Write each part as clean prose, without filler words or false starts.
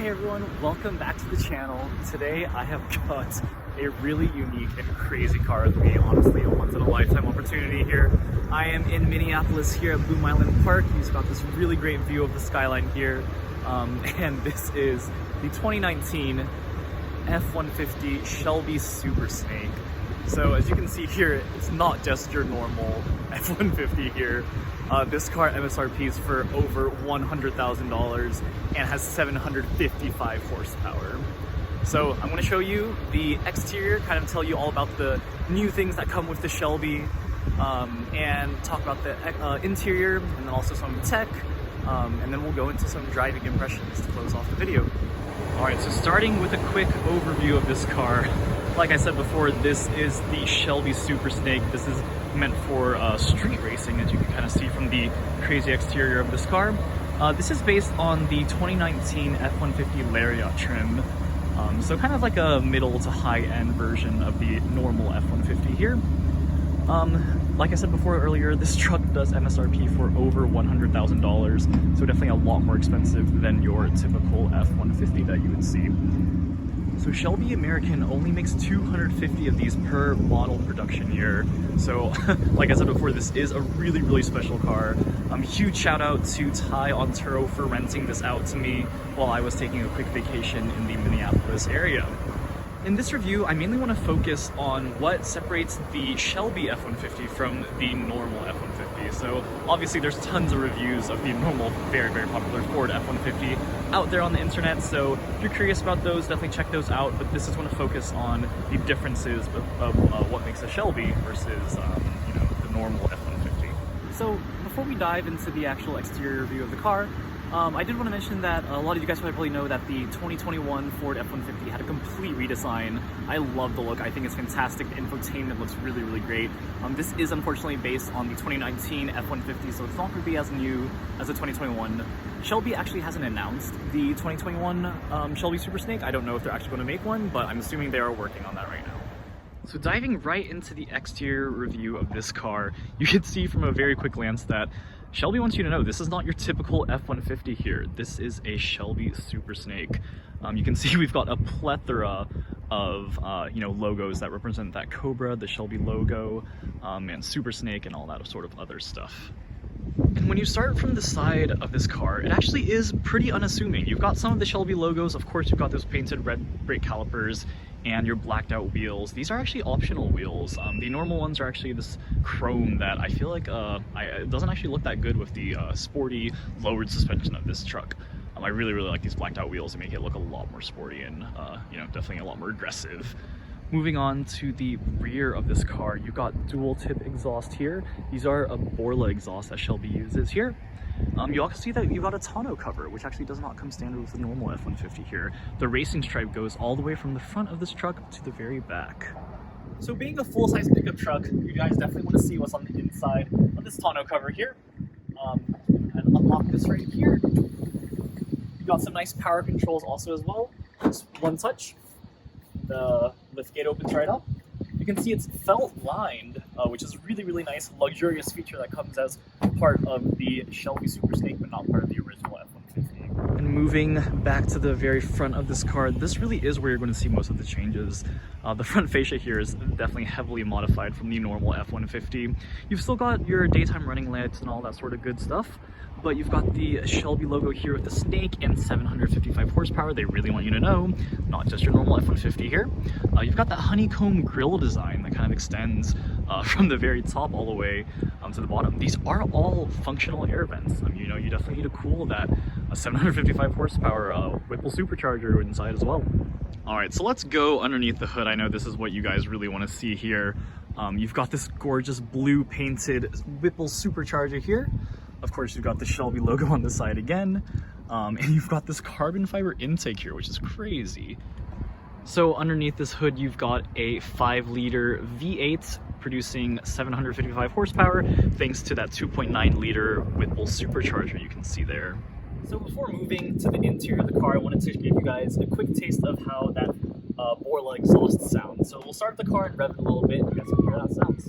Hey everyone, welcome back to the channel. Today I have got a really unique and crazy car with me, honestly a once-in-a-lifetime opportunity here. I am in Minneapolis here at Bloom Island Park. He's got this really great view of the skyline here. And this is the 2019 F-150 Shelby Super Snake. So as you can see here, it's not just your normal F-150 here. This car MSRPs for over $100,000 and has 755 horsepower. So I'm going to show you the exterior, kind of tell you all about the new things that come with the Shelby, and talk about the interior, and then also some tech, and then we'll go into some driving impressions to close off the video. Alright, so starting with a quick overview of this car. Like I said before, this is the Shelby Super Snake. This is meant for street racing, as you can kind of see from the crazy exterior of this car. This is based on the 2019 F-150 Lariat trim. So kind of like a middle to high-end version of the normal F-150 here. Like I said before earlier, this truck does MSRP for over $100,000, so definitely a lot more expensive than your typical F-150 that you would see. So Shelby American only makes 250 of these per model production year. So like I said before, this is a really, really special car. Huge shout out to Ty on Turo for renting this out to me while I was taking a quick vacation in the Minneapolis area. In this review, I mainly want to focus on what separates the Shelby F-150 from the normal F-150. So obviously there's tons of reviews of the normal, very, very popular Ford F-150 out there on the internet. So if you're curious about those, definitely check those out. But this is going to focus on the differences of what makes a Shelby versus the normal F-150. So before we dive into the actual exterior review of the car, I did want to mention that a lot of you guys probably know that the 2021 Ford F-150 had a complete redesign. I love the look. I think it's fantastic. The infotainment looks really, really great. This is unfortunately based on the 2019 F-150, so it's not going to be as new as the 2021. Shelby actually hasn't announced the 2021 Shelby Super Snake. I don't know if they're actually going to make one, but I'm assuming they are working on that right now. So diving right into the exterior review of this car, you can see from a very quick glance that Shelby wants you to know this is not your typical F-150 here. This is a Shelby Super Snake. You can see we've got a plethora of logos that represent that Cobra, the Shelby logo, and Super Snake, and all that sort of other stuff. And when you start from the side of this car, it actually is pretty unassuming. You've got some of the Shelby logos. Of course, you've got those painted red brake calipers and your blacked out wheels. These are actually optional wheels. The normal ones are actually this chrome that I feel like it doesn't actually look that good with the sporty lowered suspension of this truck. I really, really like these blacked out wheels. They make it look a lot more sporty and definitely a lot more aggressive. Moving on to the rear of this car, you've got dual tip exhaust here. These are a Borla exhaust that Shelby uses here. You also see that you've got a tonneau cover, which actually does not come standard with the normal F-150 here. The racing stripe goes all the way from the front of this truck to the very back. So being a full-size pickup truck, you guys definitely want to see what's on the inside of this tonneau cover here. And unlock this right here. You've got some nice power controls also as well. Just one touch. The liftgate opens right up. You can see it's felt lined, which is a really, really nice, luxurious feature that comes as part of the Shelby Super Snake, but not part of the original F-150. And moving back to the very front of this car, this really is where you're going to see most of the changes. The front fascia here is definitely heavily modified from the normal F-150. You've still got your daytime running lights and all that sort of good stuff, but you've got the Shelby logo here with the snake and 755 horsepower. They really want you to know, not just your normal F-150 here. You've got that honeycomb grille design that kind of extends from the very top all the way to the bottom. These are all functional air vents. You definitely need to cool that 755 horsepower Whipple supercharger inside as well. All right, so let's go underneath the hood. I know this is what you guys really want to see here. You've got this gorgeous blue painted Whipple supercharger here. Of course, you've got the Shelby logo on the side again, and you've got this carbon fiber intake here, which is crazy. So underneath this hood, you've got a 5-liter V8 producing 755 horsepower, thanks to that 2.9-liter Whipple supercharger you can see there. So before moving to the interior of the car, I wanted to give you guys a quick taste of how that Borla exhaust sounds. So we'll start the car and rev it a little bit, and you guys can hear how that sounds.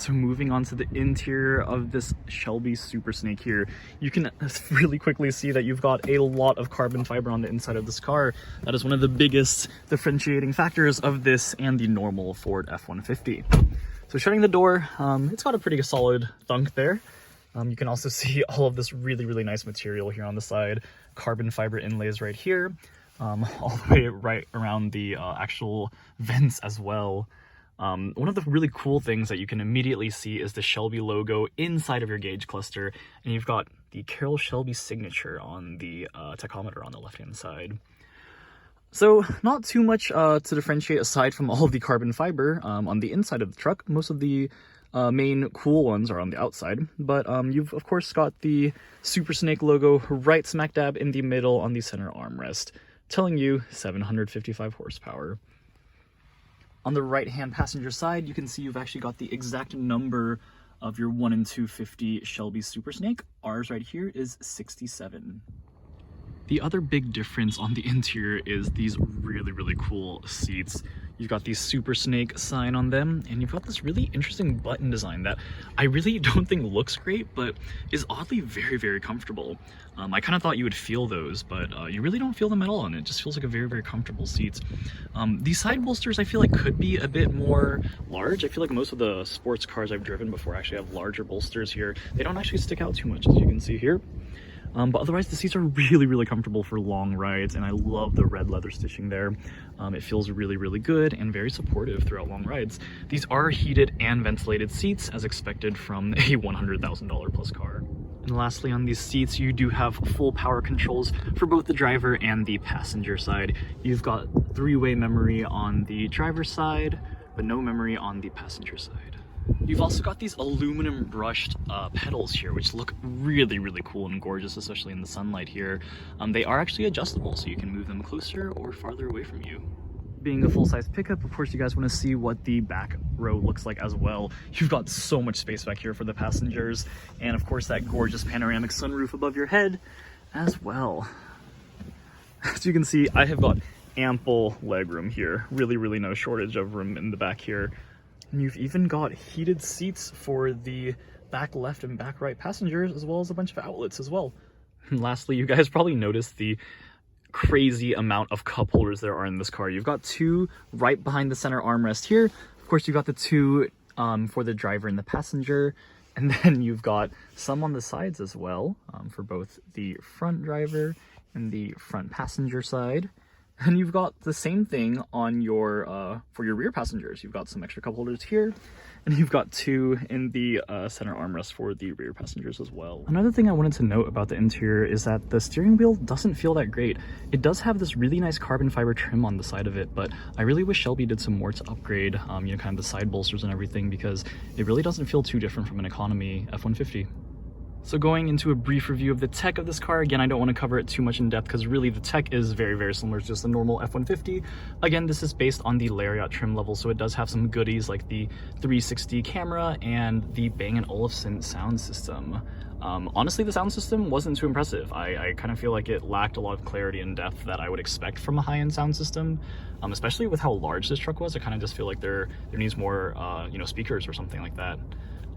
So moving on to the interior of this Shelby Super Snake here, you can really quickly see that you've got a lot of carbon fiber on the inside of this car. That is one of the biggest differentiating factors of this and the normal Ford F-150. So shutting the door, it's got a pretty solid thunk there. You can also see all of this really nice material here on the side. Carbon fiber inlays right here, all the way right around the actual vents as well. One of the really cool things that you can immediately see is the Shelby logo inside of your gauge cluster, and you've got the Carroll Shelby signature on the tachometer on the left-hand side. So not too much to differentiate aside from all of the carbon fiber on the inside of the truck. Most of the main cool ones are on the outside, but you've of course got the Super Snake logo right smack dab in the middle on the center armrest, telling you 755 horsepower. On the right-hand passenger side, you can see you've actually got the exact number of your 1 in 250 Shelby Super Snake. Ours right here is 67. The other big difference on the interior is these really cool seats. You've got the Super Snake sign on them, and you've got this really interesting button design that I really don't think looks great, but is oddly very comfortable. I kind of thought you would feel those, but you really don't feel them at all, and it just feels like a very comfortable seat. These side bolsters I feel like could be a bit more large. I feel like most of the sports cars I've driven before actually have larger bolsters here. They don't actually stick out too much, as you can see here. But otherwise, the seats are really comfortable for long rides, and I love the red leather stitching there. It feels really good and very supportive throughout long rides. These are heated and ventilated seats, as expected from a $100,000 plus car. And lastly, on these seats, you do have full power controls for both the driver and the passenger side. You've got 3-way memory on the driver's side, but no memory on the passenger side. You've also got these aluminum brushed pedals here, which look really cool and gorgeous, especially in the sunlight here. They are actually adjustable, so you can move them closer or farther away from you. Being a full-size pickup, of course, you guys want to see what the back row looks like as well. You've got so much space back here for the passengers, and of course that gorgeous panoramic sunroof above your head as well. As you can see, I have got ample legroom here. Really no shortage of room in the back here. And you've even got heated seats for the back left and back right passengers, as well as a bunch of outlets as well. And lastly, you guys probably noticed the crazy amount of cup holders there are in this car. You've got 2 right behind the center armrest here. Of course, you've got the 2 for the driver and the passenger. And then you've got some on the sides as well, for both the front driver and the front passenger side. And you've got the same thing on your for your rear passengers. You've got some extra cup holders here, and you've got 2 in the center armrest for the rear passengers as well. Another thing I wanted to note about the interior is that the steering wheel doesn't feel that great. It does have this really nice carbon fiber trim on the side of it, but I really wish Shelby did some more to upgrade, you know, kind of the side bolsters and everything, because it really doesn't feel too different from an economy F-150. So going into a brief review of the tech of this car, again, I don't want to cover it too much in depth because really the tech is very similar to just a normal F-150. Again, this is based on the Lariat trim level, so it does have some goodies like the 360 camera and the Bang & Olufsen sound system. Honestly, the sound system wasn't too impressive. I kind of feel like it lacked a lot of clarity and depth that I would expect from a high-end sound system, especially with how large this truck was. I kind of just feel like there needs more, you know, speakers or something like that.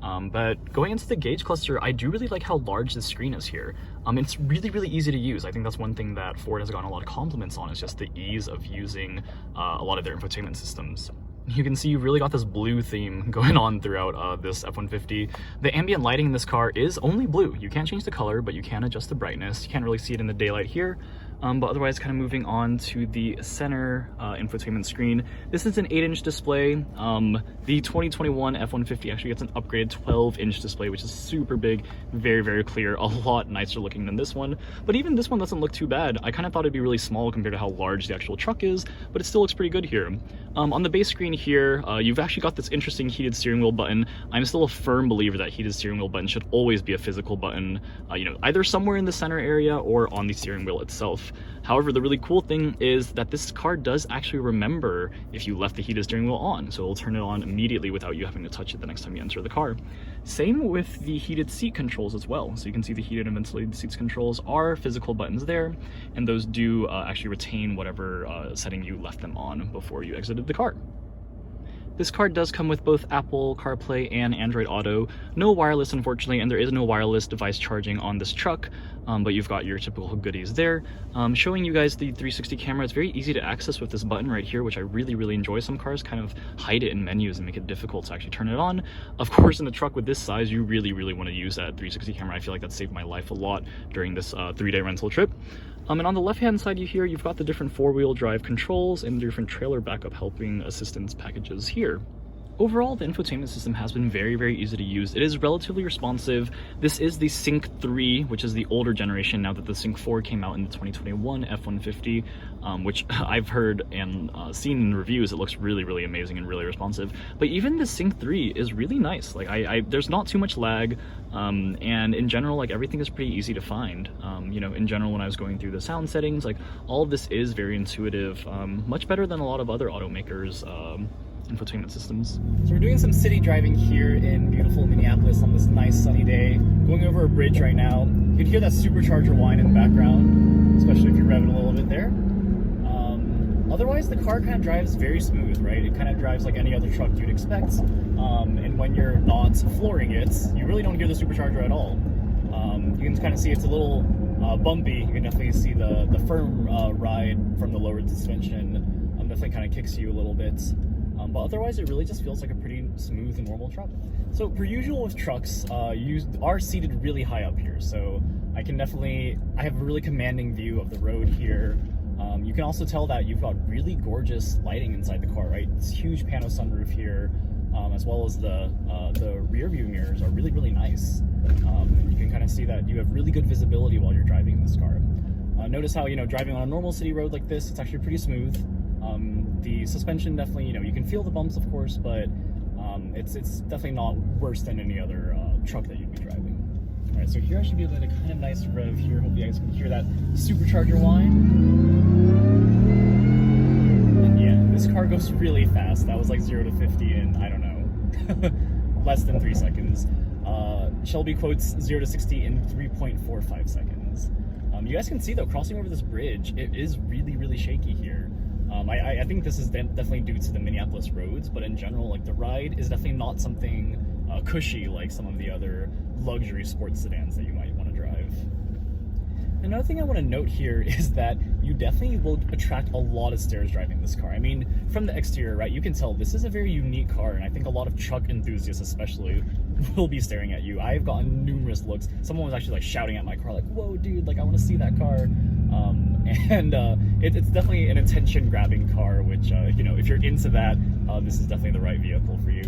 But going into the gauge cluster, I do really like how large the screen is here. It's really easy to use. I think that's one thing that Ford has gotten a lot of compliments on, is just the ease of using a lot of their infotainment systems. You can see you've really got this blue theme going on throughout this F-150. The ambient lighting in this car is only blue. You can't change the color, but you can adjust the brightness. You can't really see it in the daylight here. But otherwise, kind of moving on to the center infotainment screen. This is an 8-inch display. The 2021 F-150 actually gets an upgraded 12-inch display, which is super big, very clear, a lot nicer looking than this one. But even this one doesn't look too bad. I kind of thought it'd be really small compared to how large the actual truck is, but it still looks pretty good here. On the base screen here, you've actually got this interesting heated steering wheel button. I'm still a firm believer that heated steering wheel button should always be a physical button, you know, either somewhere in the center area or on the steering wheel itself. However, the really cool thing is that this car does actually remember if you left the heated steering wheel on, so it'll turn it on immediately without you having to touch it the next time you enter the car. Same with the heated seat controls as well. So you can see the heated and ventilated seats controls are physical buttons there, and those do actually retain whatever setting you left them on before you exited the car. This car does come with both Apple CarPlay and Android Auto. No wireless, unfortunately, and there is no wireless device charging on this truck, but you've got your typical goodies there. Showing you guys the 360 camera, it's very easy to access with this button right here, which I really enjoy. Some cars kind of hide it in menus and make it difficult to actually turn it on. Of course, in a truck with this size, you really want to use that 360 camera. I feel like that saved my life a lot during this 3-day rental trip. And on the left-hand side here, you've got the different 4-wheel drive controls and different trailer backup helping assistance packages here. Overall, the infotainment system has been very easy to use. It is relatively responsive. This is the Sync 3, which is the older generation now that the Sync 4 came out in the 2021 F-150, which I've heard and seen in reviews. It looks really amazing and really responsive. But even the Sync 3 is really nice. Like there's not too much lag, and in general, like everything is pretty easy to find. You know, in general, when I was going through the sound settings, like all of this is very intuitive, much better than a lot of other automakers' infotainment systems. So we're doing some city driving here in beautiful Minneapolis on this nice sunny day. Going over a bridge right now. You can hear that supercharger whine in the background, especially if you're revving a little bit there. Otherwise, the car kind of drives very smooth, right? It kind of drives like any other truck you'd expect. And when you're not flooring it, you really don't hear the supercharger at all. You can kind of see it's a little bumpy. You can definitely see the firm ride from the lowered suspension. Definitely kind of kicks you a little bit. But otherwise, it really just feels like a pretty smooth and normal truck. So per usual with trucks, you are seated really high up here. So I have a really commanding view of the road here. You can also tell that you've got really gorgeous lighting inside the car, right? It's huge pano sunroof here, as well as the rear view mirrors are really nice. You can kind of see that you have really good visibility while you're driving in this car. Notice how, you know, driving on a normal city road like this, it's actually pretty smooth. The suspension definitely, you know, you can feel the bumps, of course, but it's definitely not worse than any other truck that you'd be driving. All right, so here I should be able to get a kind of nice rev here. Hope you guys can hear that supercharger whine. And yeah, this car goes really fast. That was like 0 to 50 in, I don't know, less than 3 seconds. Shelby quotes 0 to 60 in 3.45 seconds. You guys can see though, crossing over this bridge, it is really shaky here. I think this is definitely due to the Minneapolis roads, but in general, like the ride is definitely not something cushy like some of the other luxury sports sedans that you might want to drive. Another thing I want to note here is that you definitely will attract a lot of stares driving this car. I mean, from the exterior, right, you can tell this is a very unique car, and I think a lot of truck enthusiasts especially will be staring at you. I've gotten numerous looks. Someone was actually like shouting at my car, like, "Whoa, dude, like I want to see that car." It's definitely an attention-grabbing car, which, you know, if you're into that, this is definitely the right vehicle for you.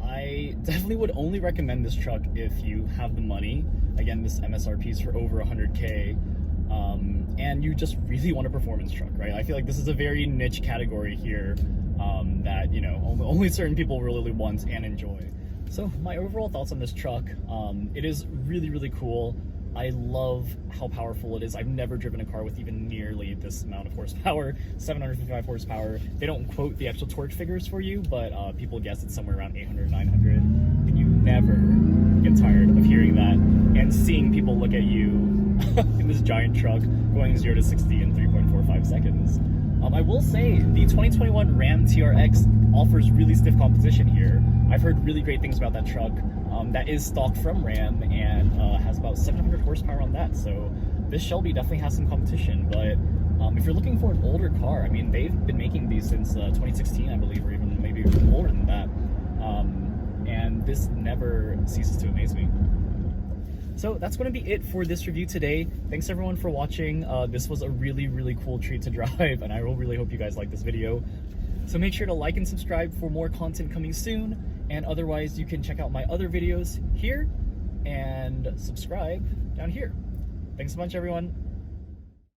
I definitely would only recommend this truck if you have the money. Again, this MSRP is for over 100K, and you just really want a performance truck, right? I feel like this is a very niche category here that, you know, only certain people really want and enjoy. So my overall thoughts on this truck, it is really cool. I love how powerful it is. I've never driven a car with even nearly this amount of horsepower, 755 horsepower. They don't quote the actual torque figures for you, but people guess it's somewhere around 800, 900. And you never get tired of hearing that and seeing people look at you in this giant truck going 0 to 60 in 3.45 seconds. I will say the 2021 Ram TRX offers really stiff competition here. I've heard really great things about that truck. That is stock from Ram and has about 700 horsepower on that. So this Shelby definitely has some competition. But if you're looking for an older car, I mean, they've been making these since 2016, I believe, or even maybe older than that. And this never ceases to amaze me. So that's going to be it for this review today. Thanks everyone for watching. This was a really cool treat to drive, and I really hope you guys like this video. So make sure to like and subscribe for more content coming soon, and otherwise you can check out my other videos here and subscribe down here. Thanks a bunch, everyone.